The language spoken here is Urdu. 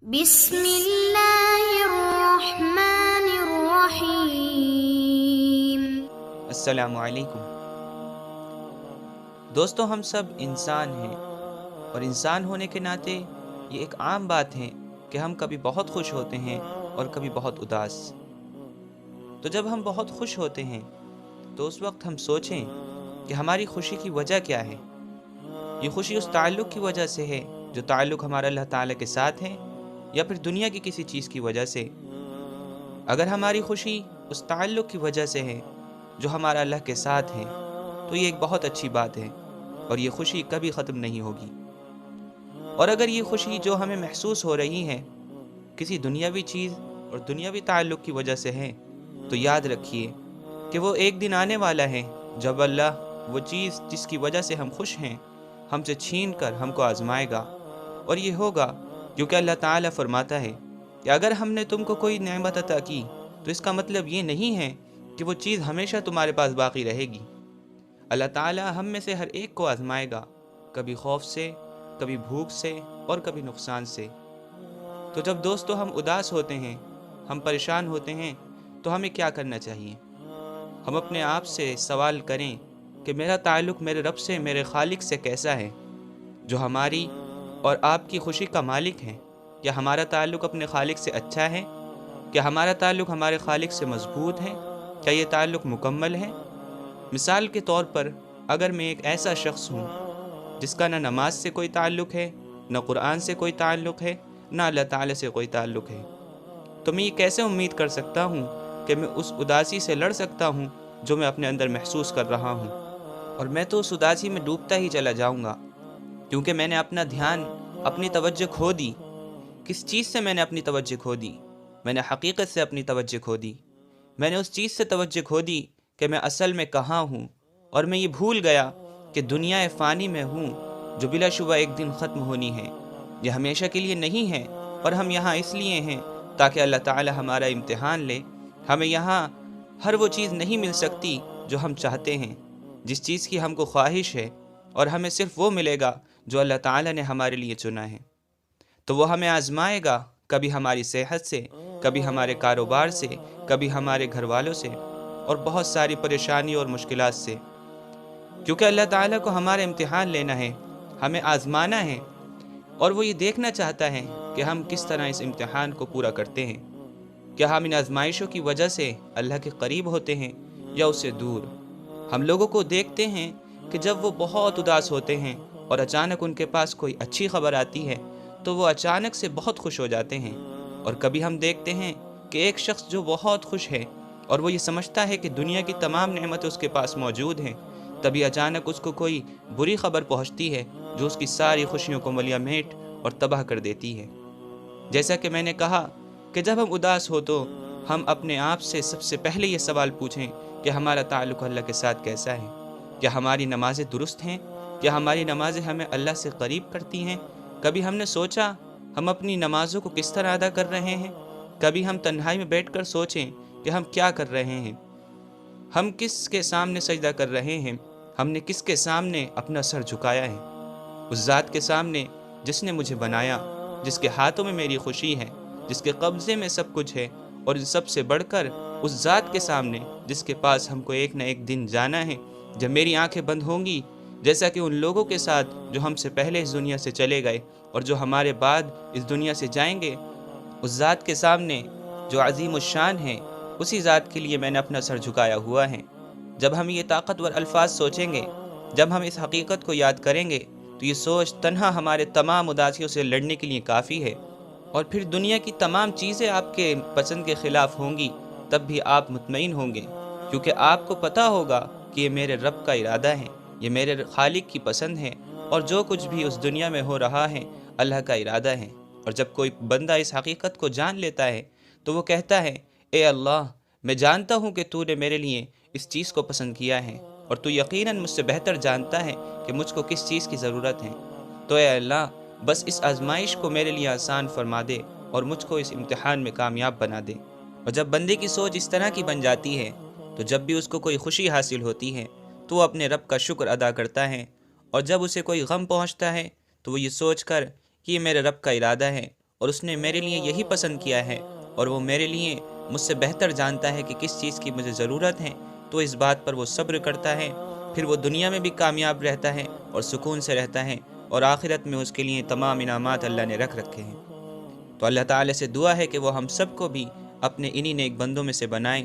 بسم اللہ الرحمن الرحیم۔ السلام علیکم دوستو، ہم سب انسان ہیں اور انسان ہونے کے ناطے یہ ایک عام بات ہے کہ ہم کبھی بہت خوش ہوتے ہیں اور کبھی بہت اداس۔ تو جب ہم بہت خوش ہوتے ہیں تو اس وقت ہم سوچیں کہ ہماری خوشی کی وجہ کیا ہے۔ یہ خوشی اس تعلق کی وجہ سے ہے جو تعلق ہمارا اللہ تعالیٰ کے ساتھ ہے، یا پھر دنیا کی کسی چیز کی وجہ سے۔ اگر ہماری خوشی اس تعلق کی وجہ سے ہے جو ہمارا اللہ کے ساتھ ہے تو یہ ایک بہت اچھی بات ہے اور یہ خوشی کبھی ختم نہیں ہوگی۔ اور اگر یہ خوشی جو ہمیں محسوس ہو رہی ہے کسی دنیاوی چیز اور دنیاوی تعلق کی وجہ سے ہے تو یاد رکھیے کہ وہ ایک دن آنے والا ہے جب اللہ وہ چیز جس کی وجہ سے ہم خوش ہیں ہم سے چھین کر ہم کو آزمائے گا۔ اور یہ ہوگا کیونکہ اللہ تعالیٰ فرماتا ہے کہ اگر ہم نے تم کو کوئی نعمت عطا کی تو اس کا مطلب یہ نہیں ہے کہ وہ چیز ہمیشہ تمہارے پاس باقی رہے گی۔ اللہ تعالیٰ ہم میں سے ہر ایک کو آزمائے گا، کبھی خوف سے، کبھی بھوک سے اور کبھی نقصان سے۔ تو جب دوستو ہم اداس ہوتے ہیں، ہم پریشان ہوتے ہیں تو ہمیں کیا کرنا چاہیے؟ ہم اپنے آپ سے سوال کریں کہ میرا تعلق میرے رب سے، میرے خالق سے کیسا ہے جو ہماری اور آپ کی خوشی کا مالک ہے؟ کیا ہمارا تعلق اپنے خالق سے اچھا ہے؟ کیا ہمارا تعلق ہمارے خالق سے مضبوط ہے؟ کیا یہ تعلق مکمل ہے؟ مثال کے طور پر اگر میں ایک ایسا شخص ہوں جس کا نہ نماز سے کوئی تعلق ہے، نہ قرآن سے کوئی تعلق ہے، نہ اللہ تعالیٰ سے کوئی تعلق ہے، تو میں یہ کیسے امید کر سکتا ہوں کہ میں اس اداسی سے لڑ سکتا ہوں جو میں اپنے اندر محسوس کر رہا ہوں؟ اور میں تو اس اداسی میں ڈوبتا ہی چلا جاؤں گا، کیونکہ میں نے اپنا دھیان، اپنی توجہ کھو دی۔ کس چیز سے میں نے اپنی توجہ کھو دی؟ میں نے حقیقت سے اپنی توجہ کھو دی۔ میں نے اس چیز سے توجہ کھو دی کہ میں اصل میں کہاں ہوں، اور میں یہ بھول گیا کہ دنیا فانی میں ہوں جو بلا شبہ ایک دن ختم ہونی ہے۔ یہ ہمیشہ کے لیے نہیں ہے، اور ہم یہاں اس لیے ہیں تاکہ اللہ تعالی ہمارا امتحان لے۔ ہمیں یہاں ہر وہ چیز نہیں مل سکتی جو ہم چاہتے ہیں، جس چیز کی ہم کو خواہش ہے، اور ہمیں صرف وہ ملے گا جو اللہ تعالی نے ہمارے لیے چنا ہے۔ تو وہ ہمیں آزمائے گا، کبھی ہماری صحت سے، کبھی ہمارے کاروبار سے، کبھی ہمارے گھر والوں سے، اور بہت ساری پریشانی اور مشکلات سے، کیونکہ اللہ تعالیٰ کو ہمارا امتحان لینا ہے، ہمیں آزمانا ہے، اور وہ یہ دیکھنا چاہتا ہے کہ ہم کس طرح اس امتحان کو پورا کرتے ہیں۔ کیا ہم ان آزمائشوں کی وجہ سے اللہ کے قریب ہوتے ہیں یا اس سے دور؟ ہم لوگوں کو دیکھتے ہیں کہ جب وہ بہت اداس ہوتے ہیں اور اچانک ان کے پاس کوئی اچھی خبر آتی ہے تو وہ اچانک سے بہت خوش ہو جاتے ہیں، اور کبھی ہم دیکھتے ہیں کہ ایک شخص جو بہت خوش ہے اور وہ یہ سمجھتا ہے کہ دنیا کی تمام نعمتیں اس کے پاس موجود ہیں، تبھی اچانک اس کو کوئی بری خبر پہنچتی ہے جو اس کی ساری خوشیوں کو ملیا میٹ اور تباہ کر دیتی ہے۔ جیسا کہ میں نے کہا کہ جب ہم اداس ہو تو ہم اپنے آپ سے سب سے پہلے یہ سوال پوچھیں کہ ہمارا تعلق اللہ کے ساتھ کیسا ہے؟ کیا ہماری نمازیں درست ہیں؟ کیا ہماری نمازیں ہمیں اللہ سے قریب کرتی ہیں؟ کبھی ہم نے سوچا ہم اپنی نمازوں کو کس طرح ادا کر رہے ہیں؟ کبھی ہم تنہائی میں بیٹھ کر سوچیں کہ ہم کیا کر رہے ہیں؟ ہم کس کے سامنے سجدہ کر رہے ہیں؟ ہم نے کس کے سامنے اپنا سر جھکایا ہے؟ اس ذات کے سامنے جس نے مجھے بنایا، جس کے ہاتھوں میں میری خوشی ہے، جس کے قبضے میں سب کچھ ہے، اور سب سے بڑھ کر اس ذات کے سامنے جس کے پاس ہم کو ایک نہ ایک دن جانا ہے جب میری آنکھیں بند ہوں گی، جیسا کہ ان لوگوں کے ساتھ جو ہم سے پہلے اس دنیا سے چلے گئے اور جو ہمارے بعد اس دنیا سے جائیں گے۔ اس ذات کے سامنے جو عظیم الشان ہے، اسی ذات کے لیے میں نے اپنا سر جھکایا ہوا ہے۔ جب ہم یہ طاقتور الفاظ سوچیں گے، جب ہم اس حقیقت کو یاد کریں گے تو یہ سوچ تنہا ہمارے تمام اداسیوں سے لڑنے کے لیے کافی ہے۔ اور پھر دنیا کی تمام چیزیں آپ کے پسند کے خلاف ہوں گی تب بھی آپ مطمئن ہوں گے، کیونکہ آپ کو پتہ ہوگا کہ یہ میرے رب کا ارادہ ہے، یہ میرے خالق کی پسند ہے، اور جو کچھ بھی اس دنیا میں ہو رہا ہے اللہ کا ارادہ ہے۔ اور جب کوئی بندہ اس حقیقت کو جان لیتا ہے تو وہ کہتا ہے، اے اللہ، میں جانتا ہوں کہ تو نے میرے لیے اس چیز کو پسند کیا ہے، اور تو یقیناً مجھ سے بہتر جانتا ہے کہ مجھ کو کس چیز کی ضرورت ہے۔ تو اے اللہ، بس اس آزمائش کو میرے لیے آسان فرما دے اور مجھ کو اس امتحان میں کامیاب بنا دے۔ اور جب بندے کی سوچ اس طرح کی بن جاتی ہے تو جب بھی اس کو کوئی خوشی حاصل ہوتی ہے تو وہ اپنے رب کا شکر ادا کرتا ہے، اور جب اسے کوئی غم پہنچتا ہے تو وہ یہ سوچ کر کہ یہ میرے رب کا ارادہ ہے، اور اس نے میرے لیے یہی پسند کیا ہے، اور وہ میرے لیے مجھ سے بہتر جانتا ہے کہ کس چیز کی مجھے ضرورت ہے، تو اس بات پر وہ صبر کرتا ہے، پھر وہ دنیا میں بھی کامیاب رہتا ہے اور سکون سے رہتا ہے، اور آخرت میں اس کے لیے تمام انعامات اللہ نے رکھ رکھے ہیں۔ تو اللہ تعالیٰ سے دعا ہے کہ وہ ہم سب کو بھی اپنے انہی نیک بندوں میں سے بنائیں،